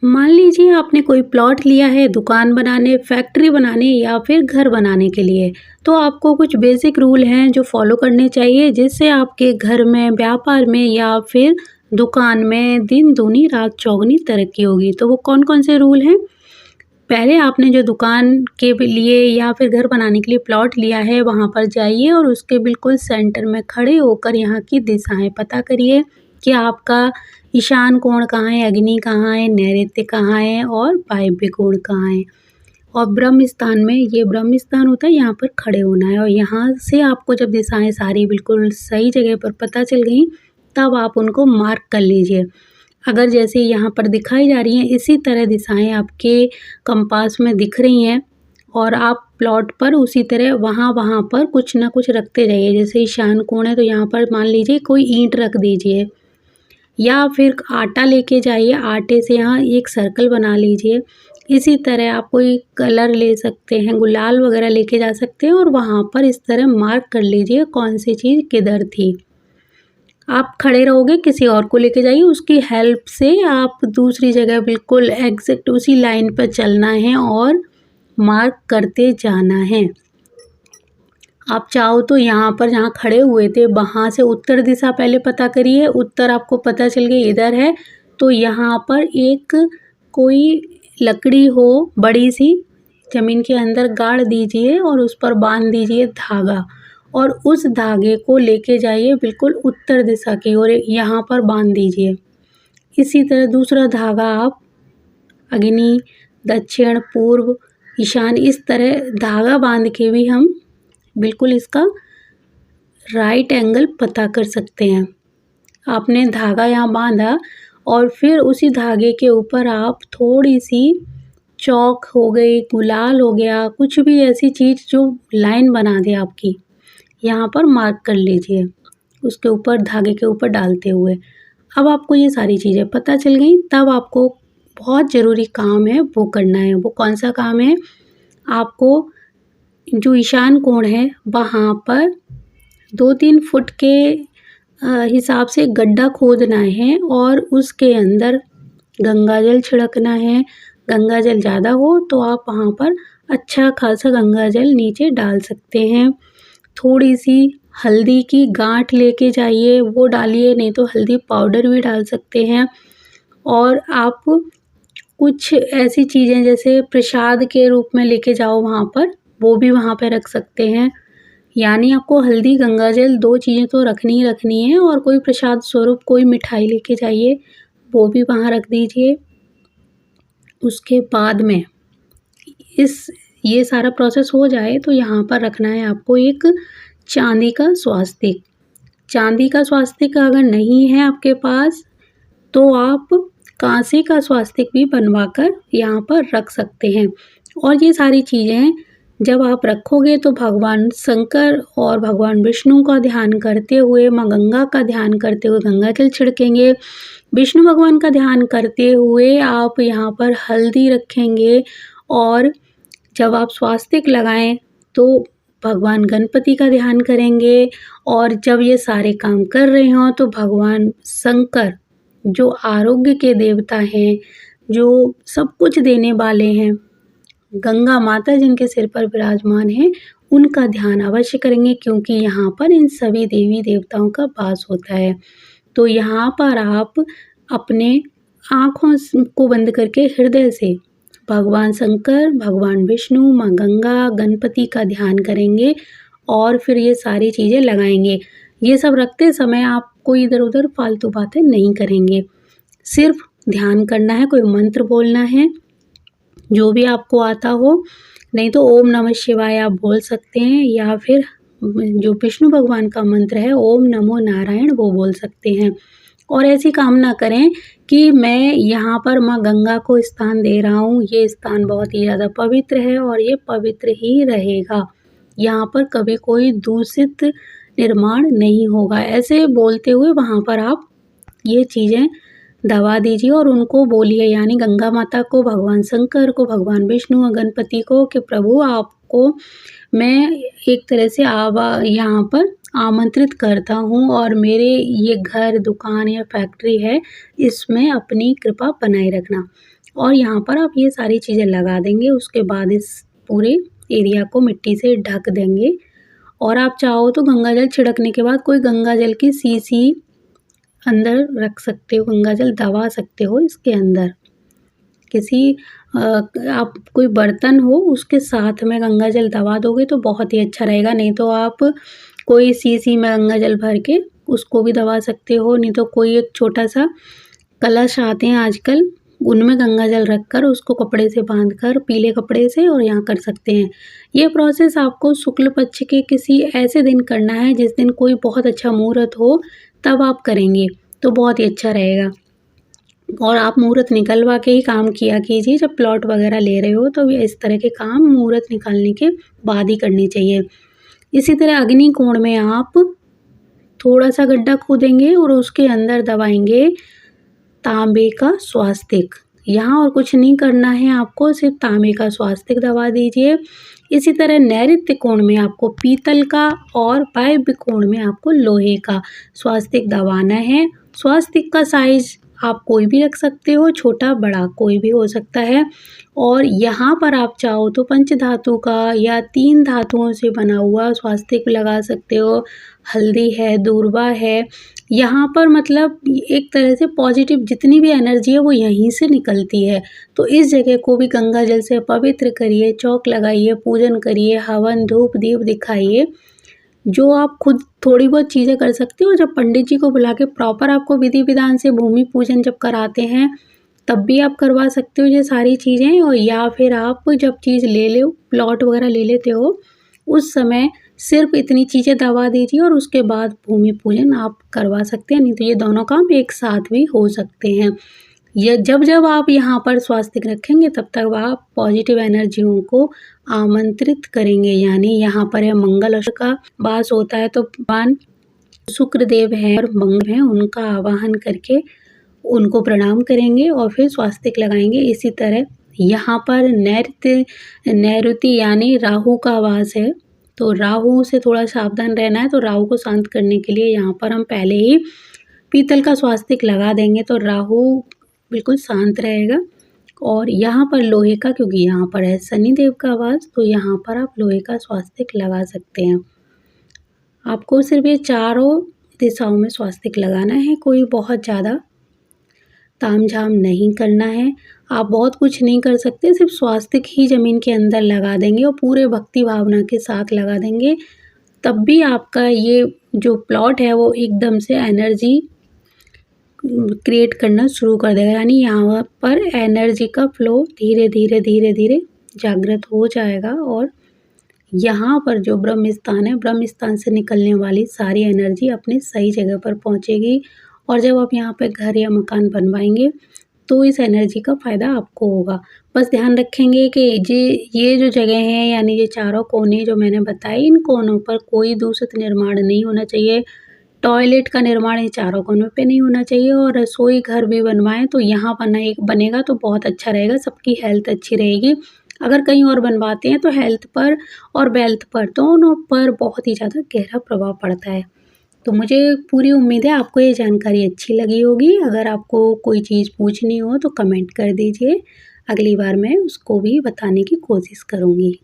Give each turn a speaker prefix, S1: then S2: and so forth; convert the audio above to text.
S1: मान लीजिए आपने कोई प्लॉट लिया है दुकान बनाने, फैक्ट्री बनाने या फिर घर बनाने के लिए। तो आपको कुछ बेसिक रूल हैं जो फॉलो करने चाहिए जिससे आपके घर में, व्यापार में या फिर दुकान में दिन दूनी रात चौगुनी तरक्की होगी। तो वो कौन-कौन से रूल हैं? पहले आपने जो दुकान के लिए या फिर घर बनाने के लिए प्लॉट लिया है वहाँ पर जाइए और उसके बिल्कुल सेंटर में खड़े होकर यहाँ की दिशाएँ पता करिए कि आपका ईशान कोण कहाँ है, अग्नि कहाँ है, नैऋत्य कहाँ है और वायव्य कोण कहाँ है। और ब्रह्म स्थान में, ये ब्रह्म स्थान होता है, यहाँ पर खड़े होना है। और यहाँ से आपको जब दिशाएँ सारी बिल्कुल सही जगह पर पता चल गई तब आप उनको मार्क कर लीजिए। अगर जैसे यहाँ पर दिखाई जा रही हैं इसी तरह दिशाएँ आपके कंपास में दिख रही हैं और आप प्लॉट पर उसी तरह वहाँ पर कुछ ना कुछ रखते जाइए। जैसे ईशान कोण है तो यहाँ पर मान लीजिए कोई ईंट रख दीजिए या फिर आटा लेके जाइए, आटे से यहाँ एक सर्कल बना लीजिए। इसी तरह आप कोई कलर ले सकते हैं, गुलाल वगैरह लेके जा सकते हैं और वहाँ पर इस तरह मार्क कर लीजिए कौन सी चीज़ किधर थी। आप खड़े रहोगे, किसी और को लेके जाइए, उसकी हेल्प से आप दूसरी जगह बिल्कुल एग्ज़ैक्ट उसी लाइन पर चलना है और मार्क करते जाना है। आप चाहो तो यहाँ पर जहाँ खड़े हुए थे वहाँ से उत्तर दिशा पहले पता करिए। उत्तर आपको पता चल गई इधर है तो यहाँ पर एक कोई लकड़ी हो बड़ी सी, ज़मीन के अंदर गाड़ दीजिए और उस पर बांध दीजिए धागा और उस धागे को लेके जाइए बिल्कुल उत्तर दिशा की ओर, यहाँ पर बांध दीजिए। इसी तरह दूसरा धागा आप अग्नि, दक्षिण, पूर्व, ईशान इस तरह धागा बांध के भी हम बिल्कुल इसका राइट एंगल पता कर सकते हैं। आपने धागा यहाँ बांधा और फिर उसी धागे के ऊपर आप थोड़ी सी चौक हो गई, गुलाल हो गया, कुछ भी ऐसी चीज़ जो लाइन बना दे आपकी, यहाँ पर मार्क कर लीजिए उसके ऊपर, धागे के ऊपर डालते हुए। अब आपको ये सारी चीज़ें पता चल गई, तब आपको बहुत ज़रूरी काम है वो करना है। वो कौन सा काम है? आपको जो ईशान कोण है वहाँ पर 2-3 फुट के हिसाब से गड्ढा खोदना है और उसके अंदर गंगा जल छिड़कना है। गंगा जल ज़्यादा हो तो आप वहाँ पर अच्छा खासा गंगा जल नीचे डाल सकते हैं। थोड़ी सी हल्दी की गांठ लेके जाइए, वो डालिए, नहीं तो हल्दी पाउडर भी डाल सकते हैं। और आप कुछ ऐसी चीज़ें जैसे प्रसाद के रूप में लेके जाओ वहाँ पर, वो भी वहाँ पे रख सकते हैं। यानी आपको हल्दी, गंगा जल 2 चीज़ें तो रखनी ही रखनी है और कोई प्रसाद स्वरूप कोई मिठाई लेके जाइए, वो भी वहाँ रख दीजिए। उसके बाद में ये सारा प्रोसेस हो जाए तो यहाँ पर रखना है आपको एक चांदी का स्वास्तिक। चांदी का स्वास्तिक अगर नहीं है आपके पास तो आप कांसे का स्वास्तिक भी बनवाकर यहाँ पर रख सकते हैं। और ये सारी चीज़ें जब आप रखोगे तो भगवान शंकर और भगवान विष्णु का ध्यान करते हुए, माँ गंगा का ध्यान करते हुए गंगा जल छिड़केंगे। विष्णु भगवान का ध्यान करते हुए आप यहाँ पर हल्दी रखेंगे और जब आप स्वास्तिक लगाएं तो भगवान गणपति का ध्यान करेंगे। और जब ये सारे काम कर रहे हों तो भगवान शंकर जो आरोग्य के देवता हैं, जो सब कुछ देने वाले हैं, गंगा माता जिनके सिर पर विराजमान हैं, उनका ध्यान अवश्य करेंगे क्योंकि यहाँ पर इन सभी देवी देवताओं का वास होता है। तो यहाँ पर आप अपने आँखों को बंद करके हृदय से भगवान शंकर, भगवान विष्णु, माँ गंगा, गणपति का ध्यान करेंगे और फिर ये सारी चीज़ें लगाएंगे। ये सब रखते समय आप कोई इधर-उधर फालतू बातें नहीं करेंगे, सिर्फ ध्यान करना है, कोई मंत्र बोलना है जो भी आपको आता हो, नहीं तो ओम नमः शिवाय आप बोल सकते हैं या फिर जो विष्णु भगवान का मंत्र है ओम नमो नारायण वो बोल सकते हैं। और ऐसी कामना करें कि मैं यहाँ पर माँ गंगा को स्थान दे रहा हूँ, ये स्थान बहुत ही ज़्यादा पवित्र है और ये पवित्र ही रहेगा, यहाँ पर कभी कोई दूषित निर्माण नहीं होगा। ऐसे बोलते हुए वहाँ पर आप ये चीज़ें दबा दीजिए और उनको बोलिए, यानी गंगा माता को, भगवान शंकर को, भगवान विष्णु और गणपति को कि प्रभु आपको मैं एक तरह से यहाँ पर आमंत्रित करता हूँ और मेरे ये घर, दुकान या फैक्ट्री है, इसमें अपनी कृपा बनाए रखना। और यहाँ पर आप ये सारी चीज़ें लगा देंगे। उसके बाद इस पूरे एरिया को मिट्टी से ढक देंगे और आप चाहो तो गंगा जल छिड़कने के बाद कोई गंगा जल की शीशी अंदर रख सकते हो, गंगा जल दबा सकते हो इसके अंदर। किसी आप कोई बर्तन हो उसके साथ में गंगा जल दबा दोगे तो बहुत ही अच्छा रहेगा। नहीं तो आप कोई शीशी में गंगा जल भर के उसको भी दबा सकते हो, नहीं तो कोई एक छोटा-सा कलश आते हैं आजकल, उनमें गंगा जल रखकर उसको कपड़े से बाँधकर पीले कपड़े से और यहाँ कर सकते हैं। ये प्रोसेस आपको शुक्ल पक्ष के किसी ऐसे दिन करना है जिस दिन कोई बहुत अच्छा मुहूर्त हो, तब आप करेंगे तो बहुत ही अच्छा रहेगा। और आप मुहूर्त निकलवा के ही काम किया कीजिए। जब प्लॉट वगैरह ले रहे हो तो इस तरह के काम मुहूर्त निकालने के बाद ही करनी चाहिए। इसी तरह अग्नि कोण में आप थोड़ा-सा गड्ढा खोदेंगे और उसके अंदर दबाएँगे तांबे का स्वास्तिक। यहाँ और कुछ नहीं करना है आपको, सिर्फ तांबे का स्वास्तिक दबा दीजिए। इसी तरह नैऋत्य कोण में आपको पीतल का और वायव्य कोण में आपको लोहे का स्वास्तिक दबाना है। स्वास्तिक का साइज़ आप कोई भी रख सकते हो, छोटा बड़ा कोई भी हो सकता है। और यहाँ पर आप चाहो तो पंचधातु का या 3 धातुओं से बना हुआ स्वास्तिक लगा सकते हो। हल्दी है, दूर्वा है, यहाँ पर मतलब एक तरह से पॉजिटिव जितनी भी एनर्जी है वो यहीं से निकलती है। तो इस जगह को भी गंगा जल से पवित्र करिए, चौक लगाइए, पूजन करिए, हवन, धूप, दीप दिखाइए। जो आप खुद थोड़ी बहुत चीज़ें कर सकते हो, जब पंडित जी को बुला के प्रॉपर आपको विधि विधान से भूमि पूजन जब कराते हैं, तब भी आप करवा सकते हो ये सारी चीज़ें। और या फिर आप जब चीज़ ले लो, प्लॉट वगैरह ले लेते हो, उस समय सिर्फ इतनी चीज़ें दबा दीजिए और उसके बाद भूमि पूजन आप करवा सकते हैं। नहीं तो ये दोनों काम एक साथ भी हो सकते हैं। ये जब आप यहाँ पर स्वास्तिक रखेंगे तब तक आप पॉजिटिव एनर्जियों को आमंत्रित करेंगे। यानी यहाँ पर है मंगल का वास होता है, तो भगवान शुक्रदेव हैं और मंगल हैं, उनका आवाहन करके उनको प्रणाम करेंगे और फिर स्वास्तिक लगाएंगे। इसी तरह यहाँ पर नैऋति यानी राहु का वास है, तो राहु से थोड़ा सावधान रहना है। तो राहु को शांत करने के लिए यहाँ पर हम पहले ही पीतल का स्वास्तिक लगा देंगे तो राहु बिल्कुल शांत रहेगा। और यहाँ पर लोहे का, क्योंकि यहाँ पर है शनिदेव का वास, तो यहाँ पर आप लोहे का स्वास्तिक लगा सकते हैं। आपको सिर्फ ये चारों दिशाओं में स्वास्तिक लगाना है, कोई बहुत ज़्यादा तामझाम नहीं करना है। आप बहुत कुछ नहीं कर सकते, सिर्फ स्वास्तिक ही ज़मीन के अंदर लगा देंगे और पूरे भक्ति भावना के साथ लगा देंगे। तब भी आपका ये जो प्लॉट है वो एकदम से एनर्जी क्रिएट करना शुरू कर देगा। यानी यहाँ पर एनर्जी का फ्लो धीरे धीरे जागृत हो जाएगा और यहाँ पर जो ब्रह्म स्थान है, ब्रह्म स्थान से निकलने वाली सारी एनर्जी अपने सही जगह पर पहुँचेगी। और जब आप यहाँ पे घर या मकान बनवाएंगे तो इस एनर्जी का फ़ायदा आपको होगा। बस ध्यान रखेंगे कि ये जो जगह हैं, यानी ये चारों कोने जो मैंने बताए, इन कोनों पर कोई दूषित निर्माण नहीं होना चाहिए। टॉयलेट का निर्माण ये चारों कोनों पे नहीं होना चाहिए। और रसोई घर भी बनवाएं तो यहाँ बनेगा तो बहुत अच्छा रहेगा, सबकी हेल्थ अच्छी रहेगी। अगर कहीं और बनवाते हैं तो हेल्थ पर और वेल्थ पर दोनों पर बहुत ही ज़्यादा गहरा प्रभाव पड़ता है। तो मुझे पूरी उम्मीद है आपको ये जानकारी अच्छी लगी होगी। अगर आपको कोई चीज़ पूछनी हो तो कमेंट कर दीजिए, अगली बार मैं उसको भी बताने की कोशिश करूँगी।